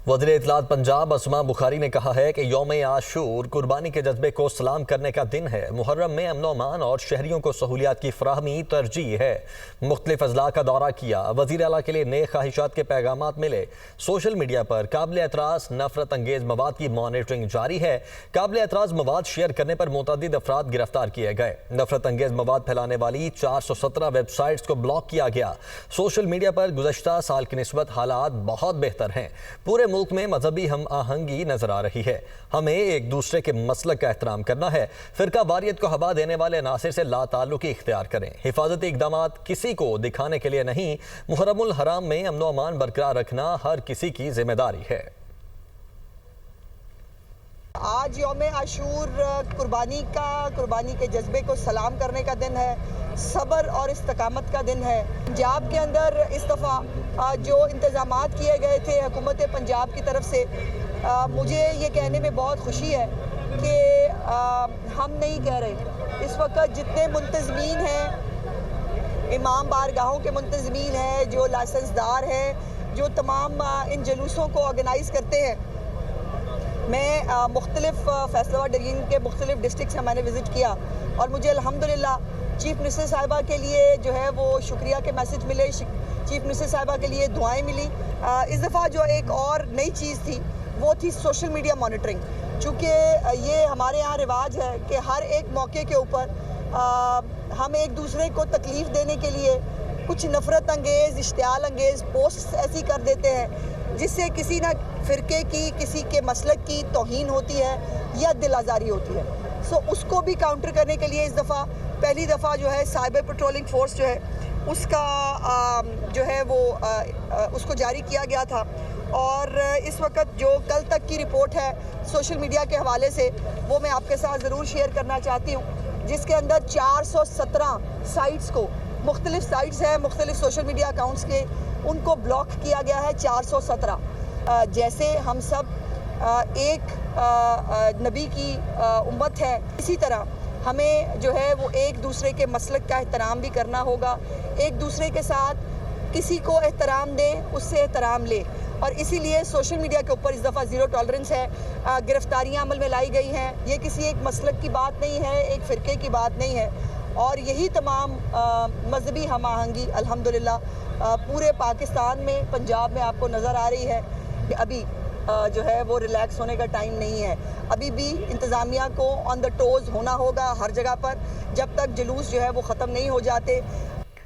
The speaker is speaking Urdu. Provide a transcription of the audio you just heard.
وزیر اطلاعات پنجاب اسما بخاری نے کہا ہے کہ یوم عاشور قربانی کے جذبے کو سلام کرنے کا دن ہے۔ محرم میں امن و امان اور شہریوں کو سہولیات کی فراہمی ترجیح ہے۔ مختلف اضلاع کا دورہ کیا، وزیر اعلیٰ کے لیے نیک خواہشات کے پیغامات ملے۔ سوشل میڈیا پر قابل اعتراض نفرت انگیز مواد کی مانیٹرنگ جاری ہے۔ قابل اعتراض مواد شیئر کرنے پر متعدد افراد گرفتار کیے گئے۔ نفرت انگیز مواد پھیلانے والی 417 ویب سائٹس کو بلاک کیا گیا۔ سوشل میڈیا پر گزشتہ سال کی نسبت حالات بہت بہتر ہیں۔ پورے ملک میں مذہبی ہم آہنگی نظر آ رہی ہے۔ ہمیں ایک دوسرے کے مسلک کا احترام کرنا ہے۔ فرقہ واریت کو ہوا دینے والے عناصر سے لا تعلقی اختیار کریں۔ حفاظتی اقدامات کسی کو دکھانے کے لیے نہیں، محرم الحرام میں امن و امان برقرار رکھنا ہر کسی کی ذمہ داری ہے۔ آج یوم عاشور قربانی کے جذبے کو سلام کرنے کا دن ہے، صبر اور استقامت کا دن ہے۔ پنجاب کے اندر اس دفعہ جو انتظامات کیے گئے تھے حکومت پنجاب کی طرف سے، مجھے یہ کہنے میں بہت خوشی ہے کہ ہم نہیں کہہ رہے، اس وقت جتنے منتظمین ہیں، امام بارگاہوں کے منتظمین ہیں، جو لائسنس دار ہیں، جو تمام ان جلوسوں کو آرگنائز کرتے ہیں، میں مختلف فیصل آباد ڈویژن کے مختلف ڈسٹرکٹ سے میں نے وزٹ کیا اور مجھے الحمدللہ چیف منسٹر صاحبہ کے لیے جو ہے وہ شکریہ کے میسج ملے، چیف منسٹر صاحبہ کے لیے دعائیں ملی۔ اس دفعہ جو ایک اور نئی چیز تھی وہ تھی سوشل میڈیا مانیٹرنگ، چونکہ یہ ہمارے یہاں رواج ہے کہ ہر ایک موقع کے اوپر ہم ایک دوسرے کو تکلیف دینے کے لیے کچھ نفرت انگیز اشتعال انگیز پوسٹس ایسی کر دیتے ہیں جس سے کسی نہ فرقے کی، کسی کے مسلک کی توہین ہوتی ہے یا دل آزاری ہوتی ہے۔ سو اس کو بھی کاؤنٹر کرنے کے لیے اس دفعہ پہلی دفعہ جو ہے سائبر پیٹرولنگ فورس جو ہے اس کا جو ہے وہ اس کو جاری کیا گیا تھا، اور اس وقت جو کل تک کی رپورٹ ہے سوشل میڈیا کے حوالے سے وہ میں آپ کے ساتھ ضرور شیئر کرنا چاہتی ہوں، جس کے اندر 417 سائٹس کو، مختلف سائٹس ہیں مختلف سوشل میڈیا اکاؤنٹس کے، ان کو بلاک کیا گیا ہے 417۔ جیسے ہم سب ایک نبی کی امت ہے، اسی طرح ہمیں جو ہے وہ ایک دوسرے کے مسلک کا احترام بھی کرنا ہوگا، ایک دوسرے کے ساتھ کسی کو احترام دیں، اس سے احترام لے، اور اسی لیے سوشل میڈیا کے اوپر اس دفعہ زیرو ٹالرنس ہے۔ گرفتاریاں عمل میں لائی گئی ہیں، یہ کسی ایک مسلک کی بات نہیں ہے، ایک فرقے کی بات نہیں ہے، اور یہی تمام مذہبی ہم آہنگی الحمدللہ پورے پاکستان میں، پنجاب میں آپ کو نظر آ رہی ہے۔ ابھی جو ہے وہ ریلیکس ہونے کا ٹائم نہیں ہے، ابھی بھی انتظامیہ کو آن دا ٹوز ہونا ہوگا ہر جگہ پر، جب تک جلوس جو ہے وہ ختم نہیں ہو جاتے۔